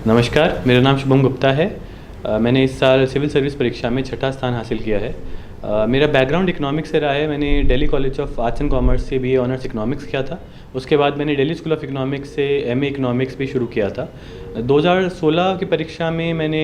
नमस्कार, मेरा नाम शुभम गुप्ता है। मैंने इस साल सिविल सर्विस परीक्षा में छठा स्थान हासिल किया है। मेरा बैकग्राउंड इकोनॉमिक्स से रहा है। मैंने Delhi college of arts and commerce से बीए ऑनर्स इकोनॉमिक्स किया था। उसके बाद मैंने दिल्ली स्कूल ऑफ इकोनॉमिक्स से एमए इकोनॉमिक्स भी शुरू किया था। 2016 की परीक्षा में मैंने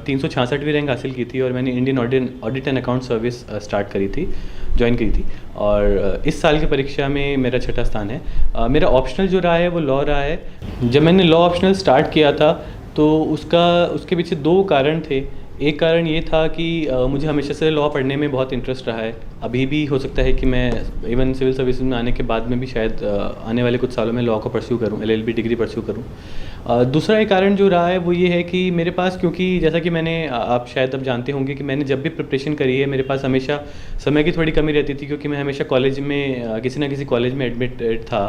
366वीं रैंक हासिल की थी और मैंने Indian audit and account service start करी थी, ज्वाइन की थी। और इस साल की परीक्षा में मेरा छठा स्थान है। मेरा ऑप्शनल जो रहा है वो लॉ रहा है। जब मैंने लॉ ऑप्शनल स्टार्ट किया था तो उसके पीछे दो कारण थे। एक कारण ये था कि मुझे हमेशा से लॉ पढ़ने में बहुत इंटरेस्ट रहा है। अभी भी हो सकता है कि मैं इवन सिविल सर्विसेज में आने के बाद में भी शायद आने वाले कुछ सालों में लॉ को परस्यू करूं, एलएलबी डिग्री परस्यू करूं। दूसरा एक कारण जो रहा है वो ये है कि मेरे पास, क्योंकि जैसा कि मैंने आप शायद अब जानते होंगे कि मैंने जब भी प्रिपरेशन करी है मेरे पास हमेशा समय की थोड़ी कमी रहती थी, क्योंकि मैं हमेशा कॉलेज में किसी ना किसी कॉलेज में एडमिटेड था।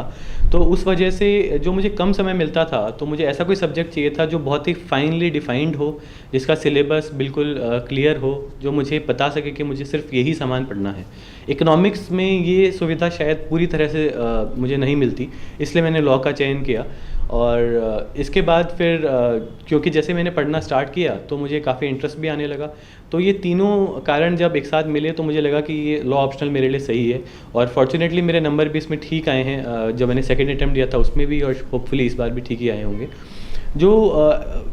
तो उस वजह से जो मुझे कम समय मिलता था तो मुझे ऐसा कोई सब्जेक्ट चाहिए था जो बहुत ही फाइनली डिफाइंड हो, जिसका सिलेबस बिल्कुल क्लियर हो, जो मुझे बता सके कि मुझे सिर्फ यही सामान पढ़ना है। इकोनॉमिक्स में ये सुविधा शायद पूरी तरह से मुझे नहीं मिलती, इसलिए मैंने लॉ का चयन किया। और इसके बाद फिर क्योंकि जैसे मैंने पढ़ना स्टार्ट किया तो मुझे काफ़ी इंटरेस्ट भी आने लगा। तो ये तीनों कारण जब एक साथ मिले तो मुझे लगा कि ये लॉ ऑप्शनल मेरे लिए सही है। और फॉर्चुनेटली मेरे नंबर भी इसमें ठीक आए हैं। जब मैंने सेकंड अटैम्प्ट दिया था उसमें भी, और होपफुली इस बार भी ठीक ही आए होंगे। जो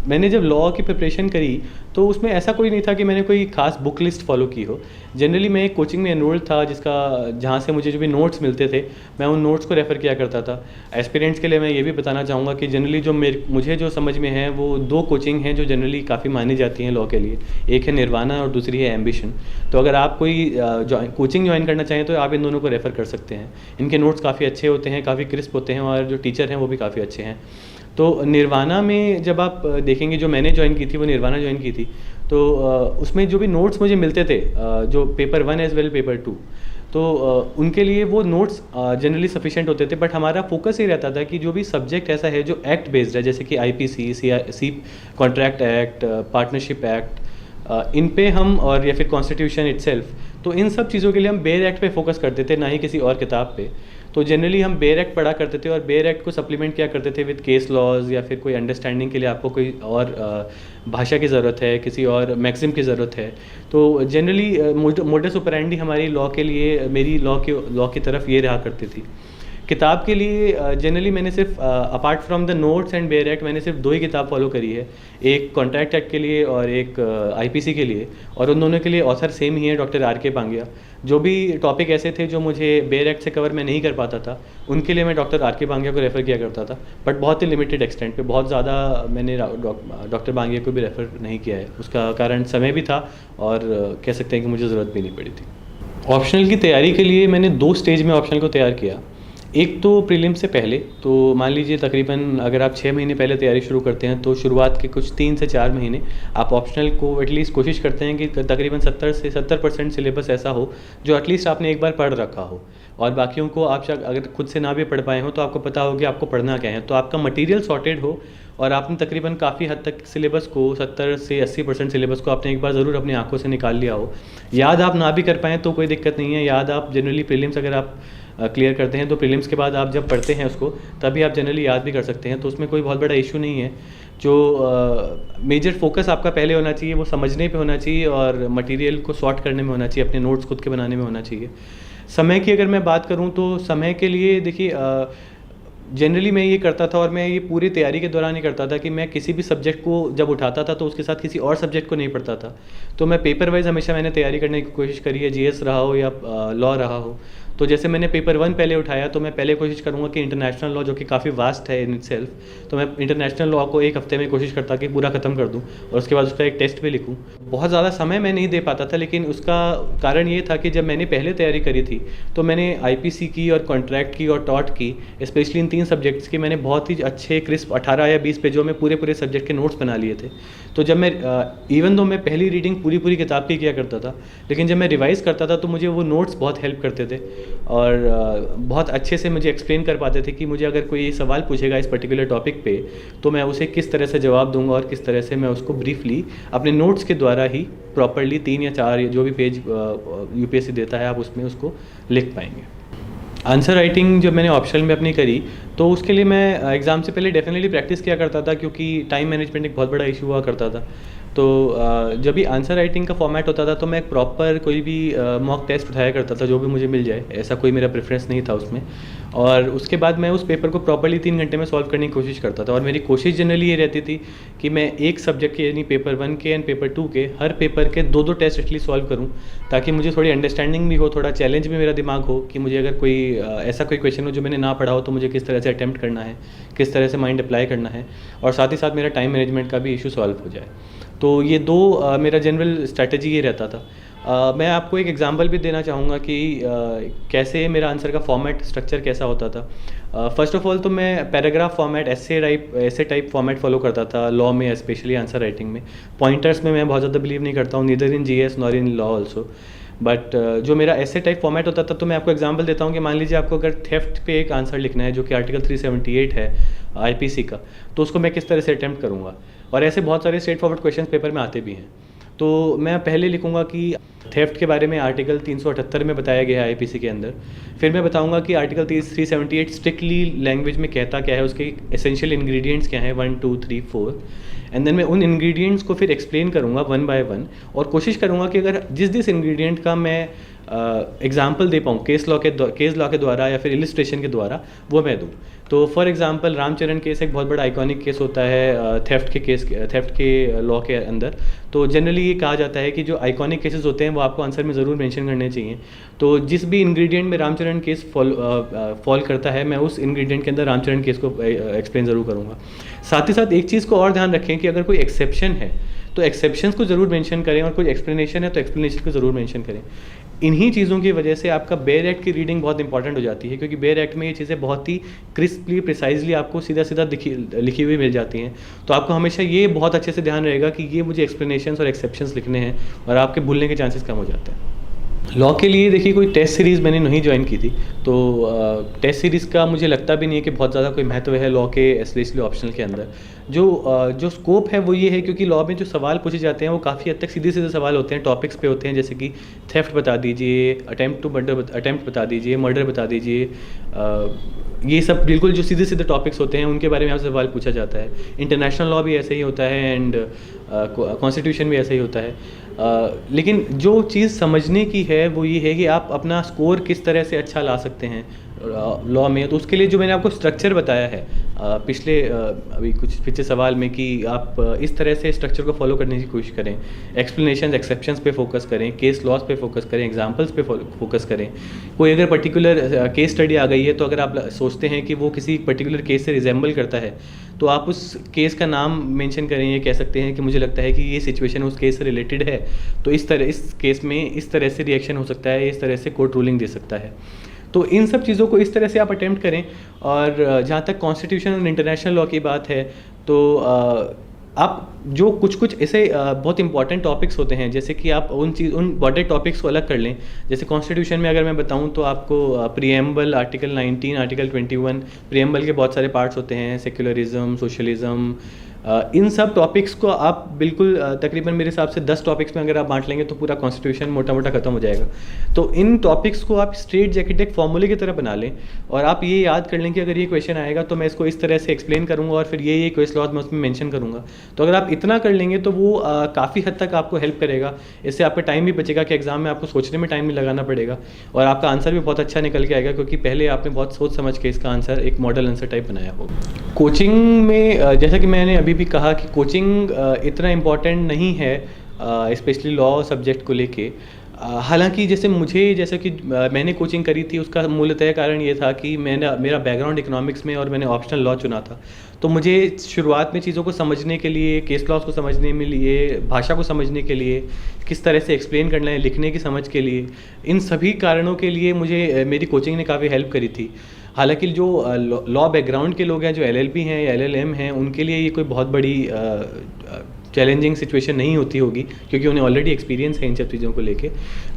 मैंने जब लॉ की प्रिपरेशन करी तो उसमें ऐसा कोई नहीं था कि मैंने कोई खास बुक लिस्ट फॉलो की हो। जनरली मैं एक कोचिंग में एनरोल्ड था जहाँ से मुझे जो भी नोट्स मिलते थे मैं उन नोट्स को रेफ़र किया करता था। एस्पिरेंट्स के लिए मैं ये भी बताना चाहूँगा कि जनरली जो मुझे जो समझ में है वो दो कोचिंग हैं जो जनरली काफ़ी मानी जाती हैं लॉ के लिए। एक है निर्वाणा और दूसरी है एम्बिशन। तो अगर आप कोई कोचिंग ज्वाइन करना चाहें तो आप इन दोनों को रेफ़र कर सकते हैं। इनके नोट्स काफ़ी अच्छे होते हैं, काफ़ी क्रिस्प होते हैं, और जो टीचर हैं वो भी काफ़ी अच्छे हैं। तो निर्वाणा में जब आप देखेंगे, जो मैंने ज्वाइन की थी वो निर्वाणा ज्वाइन की थी, तो उसमें जो भी नोट्स मुझे मिलते थे, जो पेपर 1 एज़ वेल पेपर 2, तो उनके लिए वो नोट्स जनरली सफिशिएंट होते थे। बट हमारा फोकस ये रहता था कि जो भी सब्जेक्ट ऐसा है जो एक्ट बेस्ड है, जैसे कि आईपीसी, सी कॉन्ट्रैक्ट एक्ट, पार्टनरशिप एक्ट, इन पे हम, और या फिर कॉन्स्टिट्यूशन इटसेल्फ, तो इन सब चीज़ों के लिए हम बेयर एक्ट पे फोकस करते थे, ना ही किसी और किताब पे। तो जनरली हम बेयर एक्ट पढ़ा करते थे और बेयर एक्ट को सप्लीमेंट किया करते थे विद केस लॉज, या फिर कोई अंडरस्टैंडिंग के लिए आपको कोई और भाषा की ज़रूरत है, किसी और मैक्सिम की ज़रूरत है। तो जनरली मोडस ऑपरेंडी हमारी लॉ के लिए, मेरी लॉ की तरफ ये रहा करती थी। किताब के लिए जनरली मैंने सिर्फ apart from the notes and bare act मैंने सिर्फ दो ही किताब फॉलो करी है। एक कॉन्ट्रैक्ट एक्ट के लिए और एक आईपीसी के लिए, और उन दोनों के लिए ऑथर सेम ही है, डॉक्टर आर के पांग्या। जो भी टॉपिक ऐसे थे जो मुझे बेयर एक्ट से कवर मैं नहीं कर पाता था, उनके लिए मैं डॉक्टर आर के पांग्या को रेफ़र किया करता था। बट बहुत ही लिमिटेड एक्सटेंट पे, बहुत ज़्यादा मैंने डॉक्टर पांग्या को भी रेफ़र नहीं किया है। उसका कारण समय भी था, और कह सकते हैं कि मुझे ज़रूरत भी नहीं पड़ी थी। ऑप्शनल की तैयारी के लिए मैंने दो स्टेज में ऑप्शनल को तैयार किया। एक तो प्रीलिम्स से पहले, तो मान लीजिए तकरीबन अगर आप 6 महीने पहले तैयारी शुरू करते हैं तो शुरुआत के कुछ 3 से 4 महीने आप ऑप्शनल को एटलीस्ट कोशिश करते हैं कि तकरीबन 70 से 70% सिलेबस ऐसा हो जो एटलीस्ट आपने एक बार पढ़ रखा हो, और बाकियों को आप अगर खुद से ना भी पढ़ पाए हो तो आपको पता हो कि आपको पढ़ना क्या है। तो आपका मटीरियल सॉर्टेड हो और आपने तकरीबन काफ़ी हद तक सिलेबस को, 70 से 80% सिलेबस को आपने एक बार ज़रूर अपनी आंखों से निकाल लिया हो। याद आप ना भी कर पाएँ तो कोई दिक्कत नहीं है। याद आप जनरली प्रीलिम्स अगर आप क्लियर करते हैं तो प्रीलिम्स के बाद आप जब पढ़ते हैं उसको तभी आप जनरली याद भी कर सकते हैं, तो उसमें कोई बहुत बड़ा इशू नहीं है। जो मेजर फोकस आपका पहले होना चाहिए वो समझने पे होना चाहिए और मटेरियल को सॉर्ट करने में होना चाहिए, अपने नोट्स खुद के बनाने में होना चाहिए। समय की अगर मैं बात करूं तो समय के लिए देखिए, जनरली मैं ये करता था, और मैं ये पूरी तैयारी के दौरान ही करता था कि मैं किसी भी सब्जेक्ट को जब उठाता था तो उसके साथ किसी और सब्जेक्ट को नहीं पढ़ता था। तो मैं पेपर वाइज हमेशा मैंने तैयारी करने की कोशिश करी है, जीएस रहा हो या लॉ रहा हो। तो जैसे मैंने पेपर 1 पहले उठाया तो मैं पहले कोशिश करूँगा कि इंटरनेशनल लॉ, जो कि काफ़ी वास्ट है इन इटसेल्फ, तो मैं इंटरनेशनल लॉ को एक हफ्ते में कोशिश करता कि पूरा ख़त्म कर दूँ और उसके बाद उसका एक टेस्ट भी लिखूँ। बहुत ज़्यादा समय मैं नहीं दे पाता था, लेकिन उसका कारण ये था कि जब मैंने पहले तैयारी करी थी तो मैंने आईपीसी की और कॉन्ट्रैक्ट की और टॉट की, स्पेशली इन 3 सब्जेक्ट्स की मैंने बहुत ही अच्छे क्रिस्प 18 या 20 पेजों में पूरे सब्जेक्ट के नोट्स बना लिए थे। तो जब मैं इवन दो मैं पहली रीडिंग पूरी किताब की किया करता था, लेकिन जब मैं रिवाइज़ करता था तो मुझे वो नोट्स बहुत हेल्प करते थे और बहुत अच्छे से मुझे एक्सप्लेन कर पाते थे कि मुझे अगर कोई सवाल पूछेगा इस पर्टिकुलर टॉपिक पे तो मैं उसे किस तरह से जवाब दूंगा और किस तरह से मैं उसको ब्रीफली अपने नोट्स के द्वारा ही प्रॉपरली 3 या 4 जो भी पेज यूपीएससी देता है आप उसमें उसको लिख पाएंगे। आंसर राइटिंग जब मैंने ऑप्शनल में अपनी करी तो उसके लिए मैं एग्ज़ाम से पहले डेफिनेटली प्रैक्टिस किया करता था, क्योंकि टाइम मैनेजमेंट एक बहुत बड़ा इशू हुआ करता था। तो जब भी आंसर राइटिंग का फॉर्मेट होता था तो मैं एक प्रॉपर कोई भी मॉक टेस्ट उठाया करता था, जो भी मुझे मिल जाए, ऐसा कोई मेरा प्रेफरेंस नहीं था उसमें। और उसके बाद मैं उस पेपर को प्रॉपर्ली 3 घंटे में सॉल्व करने की कोशिश करता था। और मेरी कोशिश जनरली ये रहती थी कि मैं एक सब्जेक्ट के यानी पेपर 1 के एंड पेपर 2 के हर पेपर के 2-2 टेस्ट एटलीस्ट सॉल्व करूँ, ताकि मुझे थोड़ी अंडरस्टैंडिंग भी हो, थोड़ा चैलेंज भी मेरा दिमाग हो कि मुझे अगर कोई ऐसा कोई क्वेश्चन हो जो मैंने ना पढ़ा हो तो मुझे किस तरह से अटैम्प्ट करना है, किस तरह से माइंड अप्लाई करना है, और साथ ही साथ मेरा टाइम मैनेजमेंट का भी इशू सॉल्व हो जाए। तो ये दो मेरा जनरल स्ट्रैटेजी ये रहता था। मैं आपको एक एग्जांपल भी देना चाहूँगा कि कैसे मेरा आंसर का फॉर्मेट स्ट्रक्चर कैसा होता था। फर्स्ट ऑफ ऑल तो मैं पैराग्राफ फॉर्मेट, ऐसे टाइप फॉर्मेट फॉलो करता था लॉ में, स्पेशली आंसर राइटिंग में। पॉइंटर्स में मैं बहुत ज़्यादा बिलीव नहीं करता हूँ, neither in GS nor in law also. But जो मेरा ऐसे टाइप फॉर्मेट होता था, तो मैं आपको एग्जांपल देता हूँ कि मान लीजिए आपको अगर थेफ्ट पे एक आंसर लिखना है जो कि आर्टिकल 378 है आईपीसी का, तो उसको मैं किस तरह से अटैम्प्ट करूँगा। और ऐसे बहुत सारे स्ट्रेट फॉरवर्ड क्वेश्चन पेपर में आते भी हैं। तो मैं पहले लिखूंगा कि थेफ्ट के बारे में आर्टिकल 378 में बताया गया है आईपीसी के अंदर। फिर मैं बताऊंगा कि आर्टिकल 378 स्ट्रिक्टली लैंग्वेज में कहता क्या है, उसके एसेंशियल इंग्रेडिएंट्स क्या हैं 1 2 3 4, एंड देन मैं उन इंग्रेडिएंट्स को फिर एक्सप्लेन करूंगा 1 बाय 1, और कोशिश करूंगा कि अगर जिस इंग्रेडिएंट का मैं एग्जाम्पल दे पाऊँ केस लॉ के द्वारा या फिर इलिस्ट्रेशन के द्वारा, वो मैं दूँ। तो फॉर एग्जांपल रामचरण केस एक बहुत बड़ा आइकॉनिक केस होता है थेफ्ट के लॉ के अंदर। तो जनरली ये कहा जाता है कि जो आइकॉनिक केसेस होते हैं वो आपको आंसर में ज़रूर मेंशन करने चाहिए। तो जिस भी इंग्रेडिएंट में रामचरण केस फॉल करता है, मैं उस इंग्रेडिएंट के अंदर रामचरण केस को एक्सप्लेन ज़रूर करूँगा। साथ ही साथ एक चीज़ को और ध्यान रखें कि अगर कोई एक्सेप्शन है तो एक्सेप्शंस को ज़रूर मेंशन करें, और कोई एक्सप्लेनेशन है तो एक्सप्लेनेशन को ज़रूर मेंशन करें। इन्हीं चीज़ों की वजह से आपका बेयर एक्ट की रीडिंग बहुत इंपॉर्टेंट हो जाती है, क्योंकि बेयर एक्ट में ये चीज़ें बहुत ही क्रिस्पली प्रिसाइजली आपको सीधा लिखी हुई मिल जाती हैं। तो आपको हमेशा ये बहुत अच्छे से ध्यान रहेगा कि ये मुझे एक्सप्लेनेशंस और एक्सेप्शंस लिखने हैं, और आपके भूलने के चांसेस कम हो जाते हैं। लॉ के लिए देखिए कोई टेस्ट सीरीज़ मैंने नहीं ज्वाइन की थी, तो टेस्ट सीरीज़ का मुझे लगता भी नहीं है कि बहुत ज़्यादा कोई महत्व है लॉ के स्पेशली ऑप्शनल के अंदर। जो स्कोप है वो ये है, क्योंकि लॉ में जो सवाल पूछे जाते हैं वो काफ़ी हद तक सीधे सवाल होते हैं, टॉपिक्स पे होते हैं, जैसे कि थेफ्ट बता दीजिए, अटैम्प्ट बता दीजिए, मर्डर बता दीजिए। ये सब बिल्कुल जो सीधे टॉपिक्स होते हैं उनके बारे में आपसे सवाल पूछा जाता है। इंटरनेशनल लॉ भी ऐसे ही होता है, एंड कॉन्स्टिट्यूशन भी ऐसे ही होता है। लेकिन जो चीज़ समझने की है वो ये है कि आप अपना स्कोर किस तरह से अच्छा ला सकते हैं लॉ में। तो उसके लिए जो मैंने आपको स्ट्रक्चर बताया है अभी कुछ पिछले सवाल में, कि आप इस तरह से स्ट्रक्चर को फॉलो करने की कोशिश करें। एक्सप्लेनेशन एक्सेप्शंस पे फोकस करें, केस लॉस पे फोकस करें, एग्जांपल्स पे फोकस करें। कोई अगर पर्टिकुलर केस स्टडी आ गई है, तो अगर आप सोचते हैं कि वो किसी पर्टिकुलर केस से रिजेंबल करता है, तो आप उस केस का नाम मेंशन करें। ये कह सकते हैं कि मुझे लगता है कि ये सिचुएशन उस केस से रिलेटेड है, तो इस केस में इस तरह से रिएक्शन हो सकता है, इस तरह से कोर्ट रूलिंग दे सकता है। तो इन सब चीज़ों को इस तरह से आप अटेम्प्ट करें। और जहाँ तक कॉन्स्टिट्यूशन और इंटरनेशनल लॉ की बात है, तो आप जो कुछ ऐसे बहुत इंपॉर्टेंट टॉपिक्स होते हैं, जैसे कि आप उन बड़े टॉपिक्स को अलग कर लें। जैसे कॉन्स्टिट्यूशन में अगर मैं बताऊं तो आपको प्रीएम्बल, आर्टिकल 19, आर्टिकल 21, प्रीएम्बल के बहुत सारे पार्ट्स होते हैं, सेक्युलरिज्म, सोशलिज्म, इन सब टॉपिक्स को आप बिल्कुल तकरीबन मेरे हिसाब से 10 टॉपिक्स में अगर आप बांट लेंगे तो पूरा कॉन्स्टिट्यूशन मोटा खत्म हो जाएगा। तो इन टॉपिक्स को आप स्ट्रेट जैकेट एक फॉर्मूले की तरह बना लें, और आप ये याद कर लें कि अगर ये क्वेश्चन आएगा तो मैं इसको इस तरह से एक्सप्लेन करूँगा, और फिर ये केस लॉज मैं उसमें मेंशन करूँगा। तो अगर आप इतना कर लेंगे तो वो काफ़ी हद तक आपको हेल्प करेगा। इससे आपका टाइम भी बचेगा कि एग्जाम में आपको सोचने में टाइम नहीं लगाना पड़ेगा, और आपका आंसर भी बहुत अच्छा निकल के आएगा, क्योंकि पहले आपने बहुत सोच समझ के इसका आंसर एक मॉडल आंसर टाइप बनाया होगा। कोचिंग में जैसा कि मैंने अभी भी कहा कि कोचिंग इतना इम्पॉर्टेंट नहीं है, स्पेशली लॉ सब्जेक्ट को लेके। हालांकि जैसे कि मैंने कोचिंग करी थी, उसका मूलतः कारण ये था कि मेरा बैकग्राउंड इकोनॉमिक्स में और मैंने ऑप्शनल लॉ चुना था। तो मुझे शुरुआत में चीज़ों को समझने के लिए, केस लॉज को समझने में लिए, भाषा को समझने के लिए, किस तरह से एक्सप्लेन करना है, लिखने की समझ के लिए, इन सभी कारणों के लिए मुझे मेरी कोचिंग ने काफ़ी हेल्प करी थी। हालांकि जो लॉ बैकग्राउंड के लोग हैं, जो LLB हैं या LLM हैं, उनके लिए ये कोई बहुत बड़ी चैलेंजिंग सिचुएशन नहीं होती होगी, क्योंकि उन्हें ऑलरेडी एक्सपीरियंस है इन सब चीज़ों को लेके।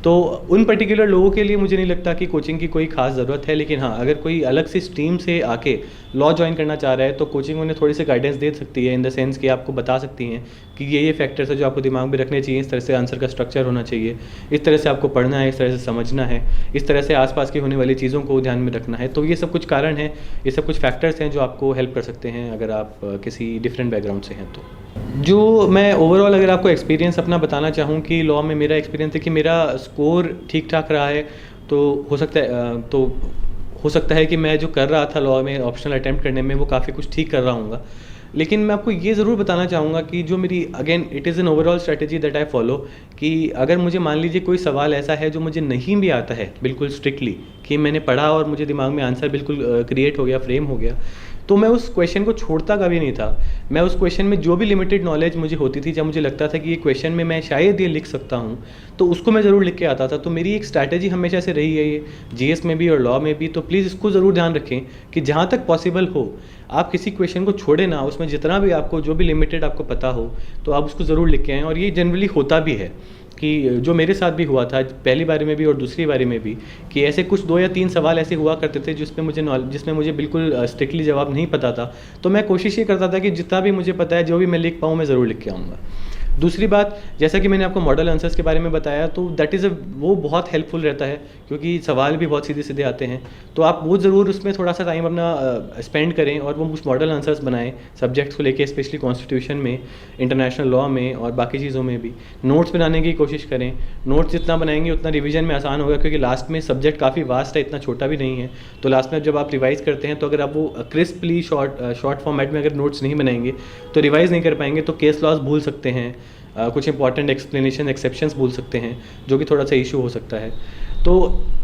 तो उन पर्टिकुलर लोगों के लिए मुझे नहीं लगता कि कोचिंग की कोई खास ज़रूरत है। लेकिन हाँ, अगर कोई अलग से स्ट्रीम से आके लॉ ज्वाइन करना चाह रहा है तो कोचिंग उन्हें थोड़ी सी गाइडेंस दे सकती है, इन द सेंस कि आपको बता सकती हैं कि ये फैक्टर्स है जो आपको दिमाग में रखने चाहिए, इस तरह से आंसर का स्ट्रक्चर होना चाहिए, इस तरह से आपको पढ़ना है, इस तरह से समझना है, इस तरह से आसपास की होने वाली चीज़ों को ध्यान में रखना है। तो ये सब कुछ कारण हैं, ये सब कुछ फैक्टर्स हैं जो आपको हेल्प कर सकते हैं अगर आप किसी डिफरेंट बैकग्राउंड से हैं तो। जो मैं ओवरऑल अगर आपको एक्सपीरियंस अपना बताना चाहूँ कि लॉ में मेरा एक्सपीरियंस है कि मेरा स्कोर ठीक ठाक रहा है। तो हो सकता है कि मैं जो कर रहा था लॉ में ऑप्शनल अटैम्प्ट करने में वो काफ़ी कुछ ठीक कर रहा हूँगा। लेकिन मैं आपको ये ज़रूर बताना चाहूँगा कि जो मेरी again it is an overall strategy that I follow, कि अगर मुझे मान लीजिए कोई सवाल ऐसा है जो मुझे नहीं भी आता है बिल्कुल स्ट्रिक्टली, कि मैंने पढ़ा और मुझे दिमाग में आंसर बिल्कुल क्रिएट हो गया, फ्रेम हो गया, तो मैं उस क्वेश्चन को छोड़ता कभी नहीं था। मैं उस क्वेश्चन में जो भी लिमिटेड नॉलेज मुझे होती थी, जब मुझे लगता था कि ये क्वेश्चन में मैं शायद ये लिख सकता हूँ, तो उसको मैं ज़रूर लिख के आता था। तो मेरी एक स्ट्रैटेजी हमेशा से रही है ये, जीएस में भी और लॉ में भी। तो प्लीज़ इसको ज़रूर ध्यान रखें कि जहाँ तक पॉसिबल हो आप किसी क्वेश्चन को छोड़े ना, उसमें जितना भी आपको जो भी लिमिटेड आपको पता हो तो आप उसको ज़रूर लिख के आएँ। और ये जनरली होता भी है कि जो मेरे साथ भी हुआ था पहली बारी में भी और दूसरी बारी में भी, कि ऐसे कुछ 2 या 3 सवाल ऐसे हुआ करते थे जिसमें मुझे बिल्कुल स्ट्रिक्टली जवाब नहीं पता था। तो मैं कोशिश ये करता था कि जितना भी मुझे पता है, जो भी मैं लिख पाऊँ, मैं ज़रूर लिख के आऊँगा। दूसरी बात, जैसा कि मैंने आपको मॉडल आंसर्स के बारे में बताया, तो दैट इज़ वो बहुत हेल्पफुल रहता है, क्योंकि सवाल भी बहुत सीधे सीधे आते हैं। तो आप वो ज़रूर उसमें थोड़ा सा टाइम अपना स्पेंड करें और वो कुछ मॉडल आंसर्स बनाएं सब्जेक्ट्स को लेके, स्पेशली कॉन्स्टिट्यूशन में, इंटरनेशनल लॉ में और बाकी चीज़ों में भी। नोट्स बनाने की कोशिश करें। नोट्स जितना बनाएंगे उतना रिवीजन में आसान होगा, क्योंकि लास्ट में सब्जेक्ट काफ़ी वास्ट है, इतना छोटा भी नहीं है। तो लास्ट में जब आप रिवाइज़ करते हैं, तो अगर आप वो क्रिस्पली शॉर्ट फॉर्मेट में अगर नोट्स नहीं बनाएंगे तो रिवाइज़ नहीं कर पाएंगे। तो केस लॉज भूल सकते हैं, कुछ इंपॉर्टेंट एक्सप्लेनेशन एक्सेप्शंस भूल सकते हैं, जो कि थोड़ा सा इशू हो सकता है। तो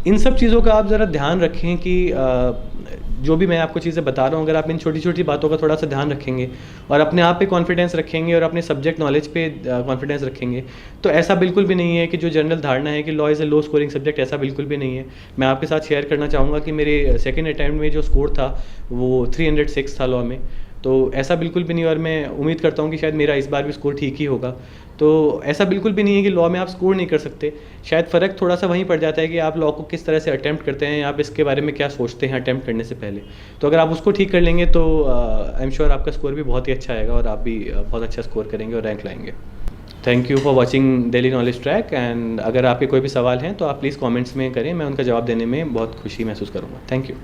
इन सब चीज़ों का आप ज़रा ध्यान रखें कि जो भी मैं आपको चीज़ें बता रहा हूँ, अगर आप इन छोटी छोटी बातों का थोड़ा सा ध्यान रखेंगे और अपने आप पे कॉन्फिडेंस रखेंगे और अपने सब्जेक्ट नॉलेज पे कॉन्फिडेंस रखेंगे, तो ऐसा बिल्कुल भी नहीं है कि जो जनरल धारणा है कि law is a low scoring subject, ऐसा बिल्कुल भी नहीं है। मैं आपके साथ शेयर करना चाहूँगा कि मेरे सेकेंड अटैम्प्ट में जो स्कोर था वो 306 था लॉ में। तो ऐसा बिल्कुल भी नहीं, और मैं उम्मीद करता हूँ कि शायद मेरा इस बार भी स्कोर ठीक ही होगा। तो ऐसा बिल्कुल भी नहीं है कि लॉ में आप स्कोर नहीं कर सकते। शायद फ़र्क थोड़ा सा वहीं पड़ जाता है कि आप लॉ को किस तरह से अटैम्प्ट करते हैं, आप इसके बारे में क्या सोचते हैं अटैम्प्ट करने से पहले। तो अगर आप उसको ठीक कर लेंगे तो आई एम श्योर आपका स्कोर भी बहुत ही अच्छा आएगा और आप भी बहुत अच्छा स्कोर करेंगे और रैंक लाएंगे। Thank you for watching daily knowledge track. And अगर आपके कोई भी सवाल हैं तो आप प्लीज़ कमेंट्स में करें, मैं उनका जवाब देने में बहुत खुशी महसूस करूँगा। Thank you.